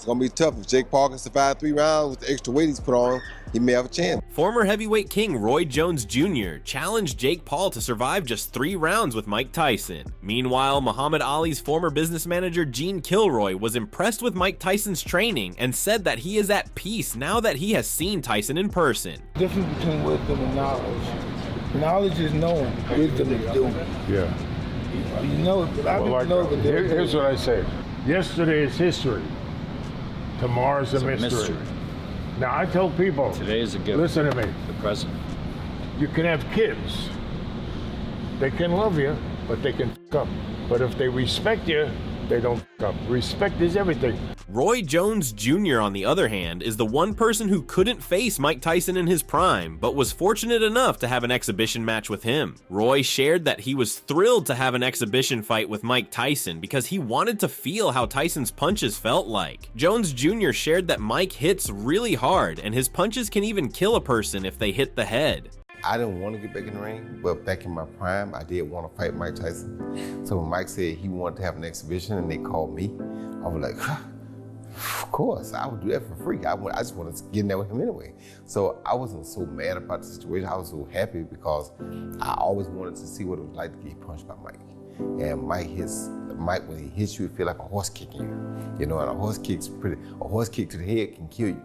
going to be tough. If Jake Paul can survive 3 rounds with the extra weight he's put on, he may have a chance. Former heavyweight king Roy Jones Jr. challenged Jake Paul to survive just 3 rounds with Mike Tyson. Meanwhile, Muhammad Ali's former business manager Gene Kilroy was impressed with Mike Tyson's training and said that he is at peace now that he has seen Tyson in person. The difference between wisdom and knowledge. Knowledge is knowing, wisdom is doing. Yeah. You know, but I don't know. But here's what I say. Yesterday is history. Tomorrow's a mystery. Now I tell people, today is a gift. Listen to me. The present. You can have kids. They can love you, but they can f*** up. But if they respect you, they don't f*** up. Respect is everything. Roy Jones Jr., on the other hand, is the one person who couldn't face Mike Tyson in his prime, but was fortunate enough to have an exhibition match with him. Roy shared that he was thrilled to have an exhibition fight with Mike Tyson because he wanted to feel how Tyson's punches felt like. Jones Jr. shared that Mike hits really hard, and his punches can even kill a person if they hit the head. I didn't want to get back in the ring, but back in my prime, I did want to fight Mike Tyson. So when Mike said he wanted to have an exhibition and they called me, I was like, of course, I would do that for free. I just wanted to get in there with him anyway. So I wasn't so mad about the situation. I was so happy because I always wanted to see what it was like to get punched by Mike. And Mike, when he hits you, it feels like a horse kicking you. You know, and a horse kick to the head can kill you.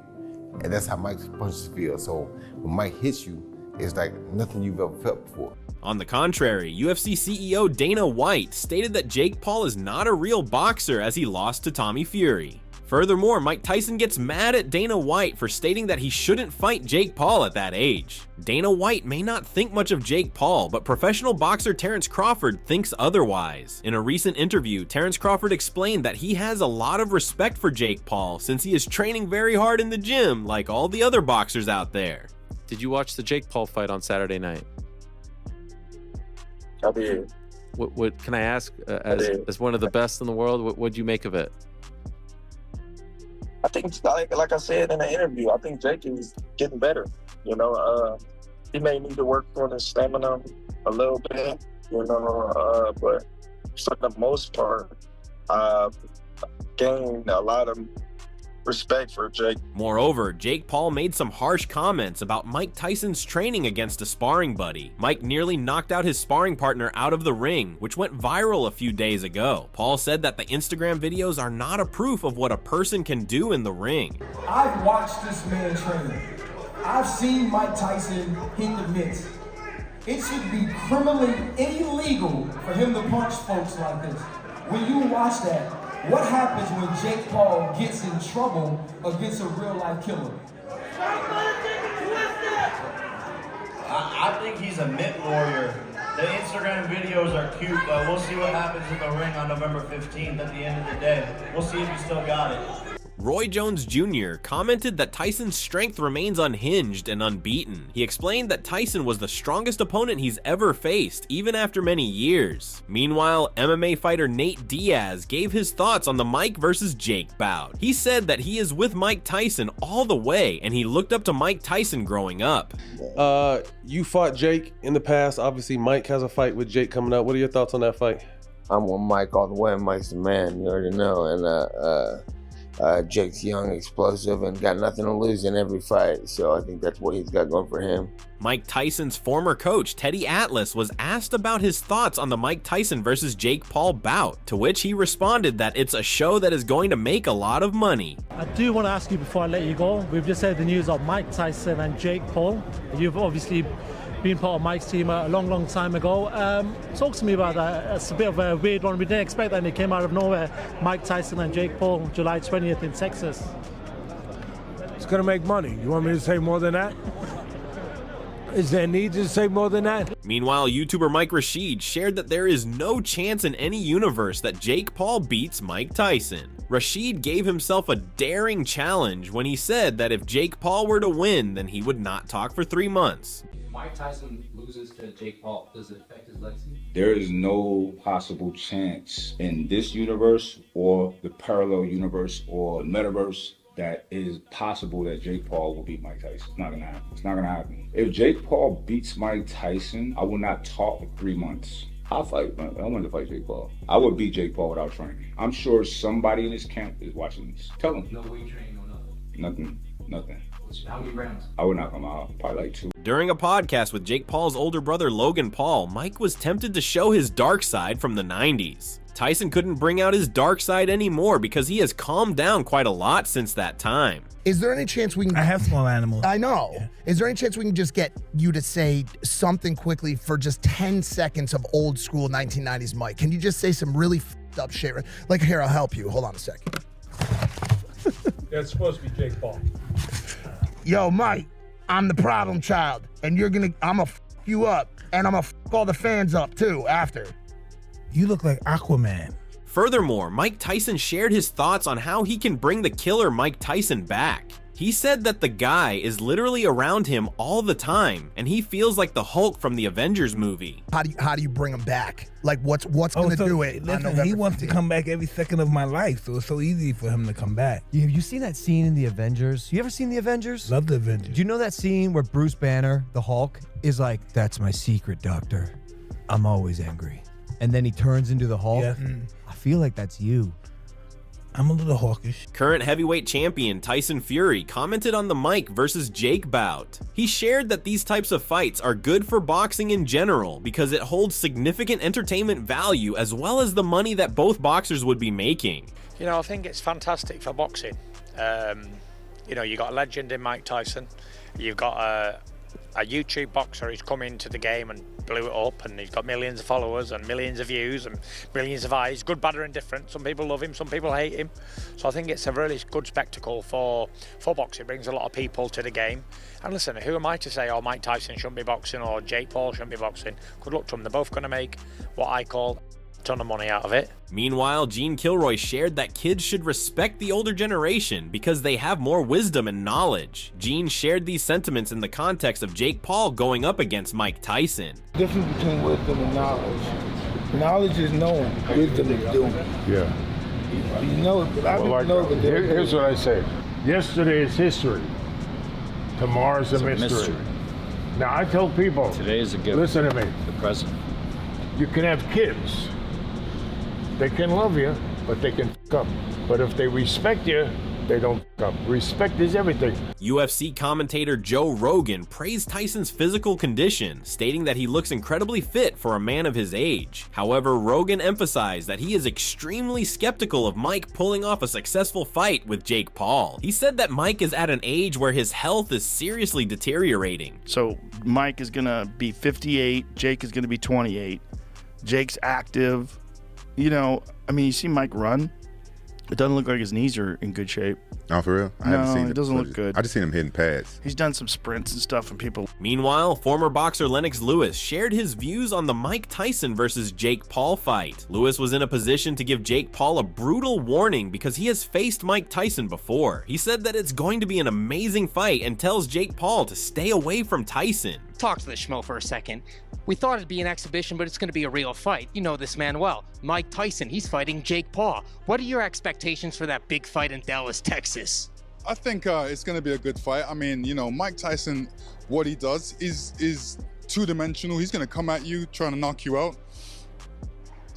And that's how Mike's punches feel. So when Mike hits you, it's like nothing you've ever felt before. On the contrary, UFC CEO Dana White stated that Jake Paul is not a real boxer as he lost to Tommy Fury. Furthermore, Mike Tyson gets mad at Dana White for stating that he shouldn't fight Jake Paul at that age. Dana White may not think much of Jake Paul, but professional boxer Terence Crawford thinks otherwise. In a recent interview, Terence Crawford explained that he has a lot of respect for Jake Paul since he is training very hard in the gym like all the other boxers out there. Did you watch the Jake Paul fight on Saturday night? I did. What can I ask, as one of the best in the world, what'd you make of it? I think, like I said in the interview, I think Jake is getting better. You know, he may need to work on his stamina a little bit, you know, but for the most part, I've gained a lot of respect for Jake. Moreover, Jake Paul made some harsh comments about Mike Tyson's training against a sparring buddy. Mike nearly knocked out his sparring partner out of the ring, which went viral a few days ago. Paul said that the Instagram videos are not a proof of what a person can do in the ring. I've watched this man train. I've seen Mike Tyson hit the mitts. It should be criminally illegal for him to punch folks like this. When you watch that, what happens when Jake Paul gets in trouble against a real-life killer? I think he's a mitt warrior. The Instagram videos are cute, but we'll see what happens in the ring on November 15th at the end of the day. We'll see if he still got it. Roy Jones Jr. commented that Tyson's strength remains unhinged and unbeaten. He explained that Tyson was the strongest opponent he's ever faced, even after many years. Meanwhile, MMA fighter Nate Diaz gave his thoughts on the Mike versus Jake bout. He said that he is with Mike Tyson all the way, and he looked up to Mike Tyson growing up. You fought Jake in the past. Obviously, Mike has a fight with Jake coming up. What are your thoughts on that fight? I'm with Mike all the way. Mike's the man, you already know. And Jake's young, explosive, and got nothing to lose in every fight. So I think that's what he's got going for him. Mike Tyson's former coach, Teddy Atlas, was asked about his thoughts on the Mike Tyson versus Jake Paul bout, to which he responded that it's a show that is going to make a lot of money. I do want to ask you before I let you go, we've just heard the news of Mike Tyson and Jake Paul. You've obviously been part of Mike's team a long time ago. Talk to me about that. It's a bit of a weird one. We didn't expect that, and it came out of nowhere. Mike Tyson and Jake Paul, July 20th in Texas. It's gonna make money. You want me to say more than that? Is there need to say more than that? Meanwhile, YouTuber Mike Rashid shared that there is no chance in any universe that Jake Paul beats Mike Tyson. Rashid gave himself a daring challenge when he said that if Jake Paul were to win, then he would not talk for 3 months. Mike Tyson loses to Jake Paul, does it affect his legacy? There is no possible chance in this universe or the parallel universe or metaverse that it is possible that Jake Paul will beat Mike Tyson. It's not gonna happen. It's not gonna happen. If Jake Paul beats Mike Tyson, I will not talk for 3 months. I'll fight. I want to fight Jake Paul. I would beat Jake Paul without training. I'm sure somebody in his camp is watching this. Tell him. No weight training, no nothing. Nothing. How many rounds? I would knock him out. Probably like 2. During a podcast with Jake Paul's older brother Logan Paul, Mike was tempted to show his dark side from the 90s. Tyson couldn't bring out his dark side anymore because he has calmed down quite a lot since that time. Is there any chance we can... I have small animals. I know. Yeah. Is there any chance we can just get you to say something quickly for just 10 seconds of old school 1990s Mike? Can you just say some really f***ed up shit? Like, here, I'll help you. Hold on a second. That's supposed to be Jake Paul. Yo, Mike, I'm the problem child, and I'm gonna f you up, and I'm gonna f all the fans up too after. You look like Aquaman. Furthermore, Mike Tyson shared his thoughts on how he can bring the killer Mike Tyson back. He said that the guy is literally around him all the time, and he feels like the Hulk from the Avengers movie. How do you bring him back? Like, what's gonna do it? Listen, he wants to come back every second of my life, so it's so easy for him to come back. Have you seen that scene in the Avengers? You ever seen the Avengers? Love the Avengers. Do you know that scene where Bruce Banner, the Hulk, is like, "That's my secret, Doctor. I'm always angry." And then he turns into the Hulk? Yeah. I feel like that's you. I'm a little hawkish. Current heavyweight champion Tyson Fury commented on the Mike versus Jake bout. He shared that these types of fights are good for boxing in general because it holds significant entertainment value as well as the money that both boxers would be making. You know, I think it's fantastic for boxing. You know, you got a legend in Mike Tyson. You've got a YouTube boxer who's come into the game and blew it up, and he's got millions of followers and millions of views and millions of eyes, good, bad or indifferent. Some people love him, some people hate him. So I think it's a really good spectacle for boxing. It brings a lot of people to the game. And listen, who am I to say, oh, Mike Tyson shouldn't be boxing or Jake Paul shouldn't be boxing? Good luck to them. They're both going to make what I call a ton of money out of it. Meanwhile, Gene Kilroy shared that kids should respect the older generation because they have more wisdom and knowledge. Gene shared these sentiments in the context of Jake Paul going up against Mike Tyson. Difference between wisdom and knowledge. Knowledge is knowing, wisdom is doing. Yeah. You know, but I don't know the difference. Here's what I say. Yesterday is history. Tomorrow's a mystery. Now, I tell people, Today is a gift. Listen to me. The present. You can have kids. They can love you, but they can f up. But if they respect you, they don't f up. Respect is everything. UFC commentator Joe Rogan praised Tyson's physical condition, stating that he looks incredibly fit for a man of his age. However, Rogan emphasized that he is extremely skeptical of Mike pulling off a successful fight with Jake Paul. He said that Mike is at an age where his health is seriously deteriorating. So Mike is gonna be 58, Jake is gonna be 28. Jake's active. You know, I mean, you see Mike run. It doesn't look like his knees are in good shape. Oh, for real? I haven't seen it doesn't look good. I just seen him hitting pads. He's done some sprints and stuff, and people. Meanwhile, former boxer Lennox Lewis shared his views on the Mike Tyson versus Jake Paul fight. Lewis was in a position to give Jake Paul a brutal warning because he has faced Mike Tyson before. He said that it's going to be an amazing fight and tells Jake Paul to stay away from Tyson. Talk to the schmo for a second. We thought it'd be an exhibition, but it's going to be a real fight. You know this man well. Mike Tyson, he's fighting Jake Paul. What are your expectations for that big fight in Dallas, Texas? I think it's going to be a good fight. I mean, you know, Mike Tyson, what he does is two-dimensional. He's going to come at you, trying to knock you out.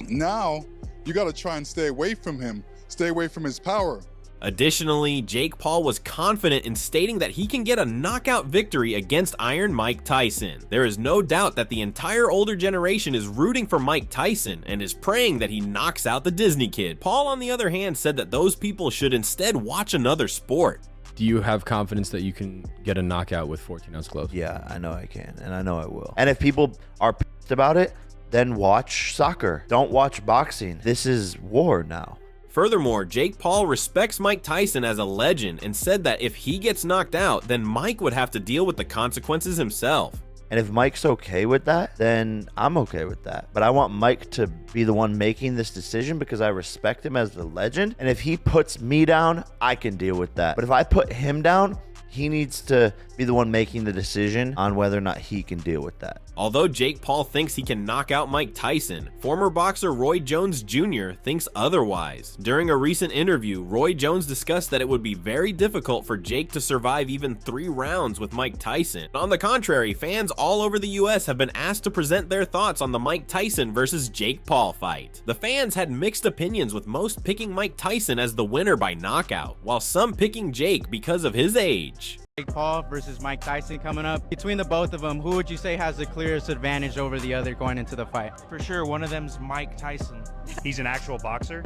Now, you got to try and stay away from him. Stay away from his power. Additionally, Jake Paul was confident in stating that he can get a knockout victory against Iron Mike Tyson. There is no doubt that the entire older generation is rooting for Mike Tyson and is praying that he knocks out the Disney Kid. Paul, on the other hand, said that those people should instead watch another sport. Do you have confidence that you can get a knockout with 14-ounce gloves? Yeah, I know I can, and I know I will. And if people are pissed about it, then watch soccer. Don't watch boxing. This is war now. Furthermore, Jake Paul respects Mike Tyson as a legend and said that if he gets knocked out, then Mike would have to deal with the consequences himself. And if Mike's okay with that, then I'm okay with that. But I want Mike to be the one making this decision because I respect him as the legend. And if he puts me down, I can deal with that. But if I put him down, He needs to be the one making the decision on whether or not he can deal with that. Although Jake Paul thinks he can knock out Mike Tyson, former boxer Roy Jones Jr. thinks otherwise. During a recent interview, Roy Jones discussed that it would be very difficult for Jake to survive even 3 rounds with Mike Tyson. On the contrary, fans all over the US have been asked to present their thoughts on the Mike Tyson versus Jake Paul fight. The fans had mixed opinions, with most picking Mike Tyson as the winner by knockout, while some picking Jake because of his age. Jake Paul versus Mike Tyson coming up. Between the both of them, who would you say has the clearest advantage over the other going into the fight? For sure, one of them's Mike Tyson. He's an actual boxer.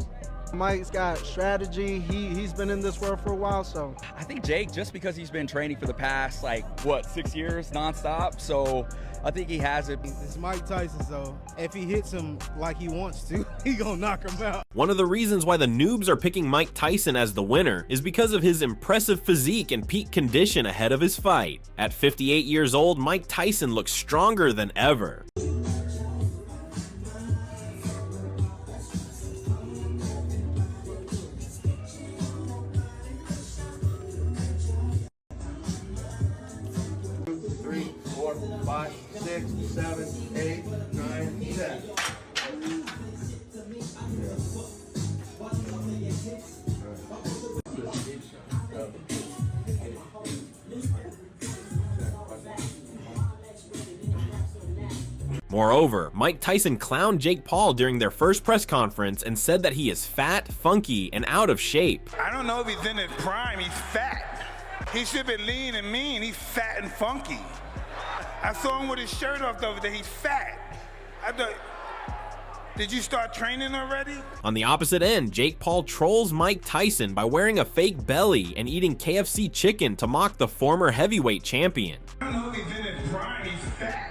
Mike's got strategy. He's been in this world for a while, so. I think Jake, just because he's been training for the past, 6 years nonstop, so I think he has it. It's Mike Tyson, so if he hits him like he wants to, he gonna knock him out. One of the reasons why the noobs are picking Mike Tyson as the winner is because of his impressive physique and peak condition ahead of his fight. At 58 years old, Mike Tyson looks stronger than ever. Moreover, Mike Tyson clowned Jake Paul during their first press conference and said that he is fat, funky, and out of shape. I don't know if he's in his prime, he's fat. He should be lean and mean, he's fat and funky. I saw him with his shirt off the other day, he's fat. I thought, did you start training already? On the opposite end, Jake Paul trolls Mike Tyson by wearing a fake belly and eating KFC chicken to mock the former heavyweight champion. I don't know if he's in his prime, he's fat.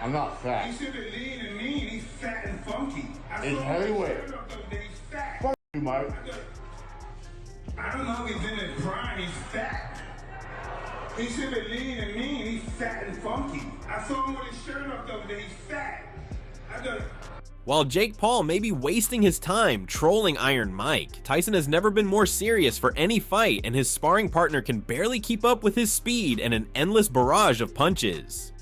I'm not fat. He should be lean and mean, he's fat and funky. It's heavyweight. He's fat. Fuck you, Mike. I don't know if he's in his prime, he's fat. He should be lean and mean, he's fat and funky. I saw him with his shirt off the other day, he's fat. While Jake Paul may be wasting his time trolling Iron Mike, Tyson has never been more serious for any fight, and his sparring partner can barely keep up with his speed and an endless barrage of punches.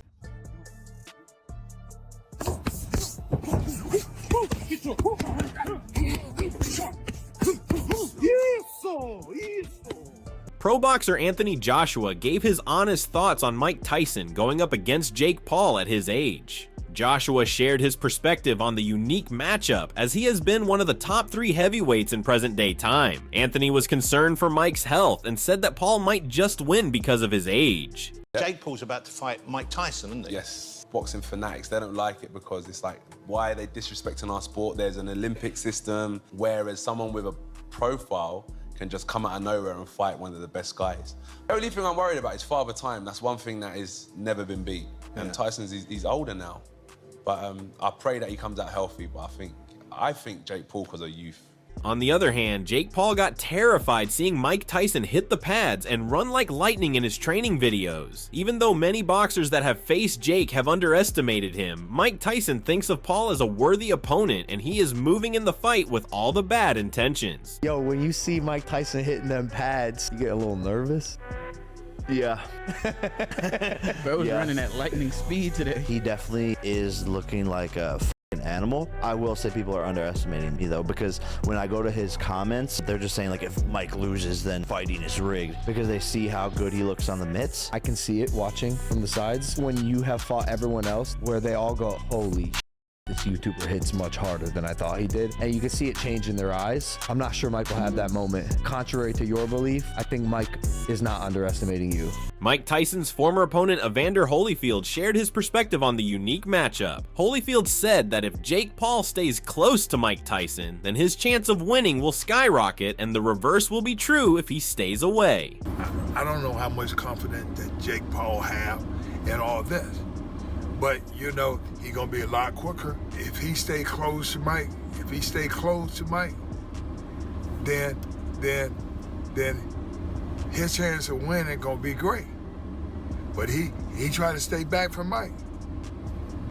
Pro boxer Anthony Joshua gave his honest thoughts on Mike Tyson going up against Jake Paul at his age. Joshua shared his perspective on the unique matchup, as he has been one of the top 3 heavyweights in present-day time. Anthony was concerned for Mike's health and said that Paul might just win because of his age. Jake Paul's about to fight Mike Tyson, isn't he? Yes. Boxing fanatics, they don't like it because it's like, why are they disrespecting our sport? There's an Olympic system, whereas someone with a profile can just come out of nowhere and fight one of the best guys. The only thing I'm worried about is Father Time. That's one thing that has never been beat. And Tyson's, he's older now. But I pray that he comes out healthy, but I think Jake Paul because of youth. On the other hand, Jake Paul got terrified seeing Mike Tyson hit the pads and run like lightning in his training videos. Even though many boxers that have faced Jake have underestimated him, Mike Tyson thinks of Paul as a worthy opponent, and he is moving in the fight with all the bad intentions. Yo, when you see Mike Tyson hitting them pads, you get a little nervous. Yeah. Bro was running at lightning speed today. He definitely is looking like a f***ing animal. I will say people are underestimating me though, because when I go to his comments, they're just saying like, if Mike loses, then fighting is rigged, because they see how good he looks on the mitts. I can see it watching from the sides when you have fought everyone else, where they all go, holy shit, this YouTuber hits much harder than I thought he did. And you can see it change in their eyes. I'm not sure Mike will have that moment. Contrary to your belief, I think Mike is not underestimating you. Mike Tyson's former opponent Evander Holyfield shared his perspective on the unique matchup. Holyfield said that if Jake Paul stays close to Mike Tyson, then his chance of winning will skyrocket, and the reverse will be true if he stays away. I don't know how much confidence that Jake Paul have in all this. But, you know, he's going to be a lot quicker. If he stay close to Mike, then his chance of winning going to be great. But he try to stay back from Mike.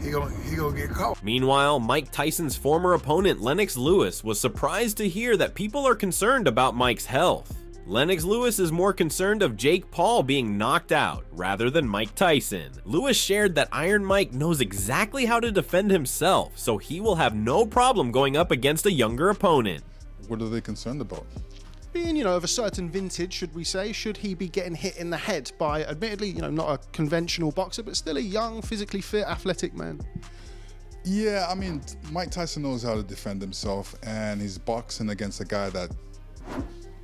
He gonna get caught. Meanwhile, Mike Tyson's former opponent Lennox Lewis was surprised to hear that people are concerned about Mike's health. Lennox Lewis is more concerned of Jake Paul being knocked out rather than Mike Tyson. Lewis shared that Iron Mike knows exactly how to defend himself, so he will have no problem going up against a younger opponent. What are they concerned about? Being, you know, of a certain vintage, should we say, should he be getting hit in the head by, admittedly, you know, not a conventional boxer, but still a young, physically fit, athletic man? Yeah, I mean, Mike Tyson knows how to defend himself, and he's boxing against a guy that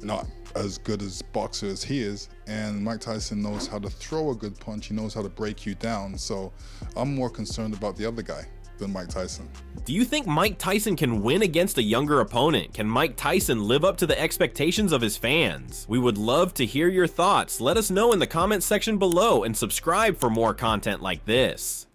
not as good as boxer as he is, and Mike Tyson knows how to throw a good punch. He knows how to break you down, so I'm more concerned about the other guy than Mike Tyson. Do you think Mike Tyson can win against a younger opponent? Can Mike Tyson live up to the expectations of his fans? We would love to hear your thoughts. Let us know in the comments section below and subscribe for more content like this.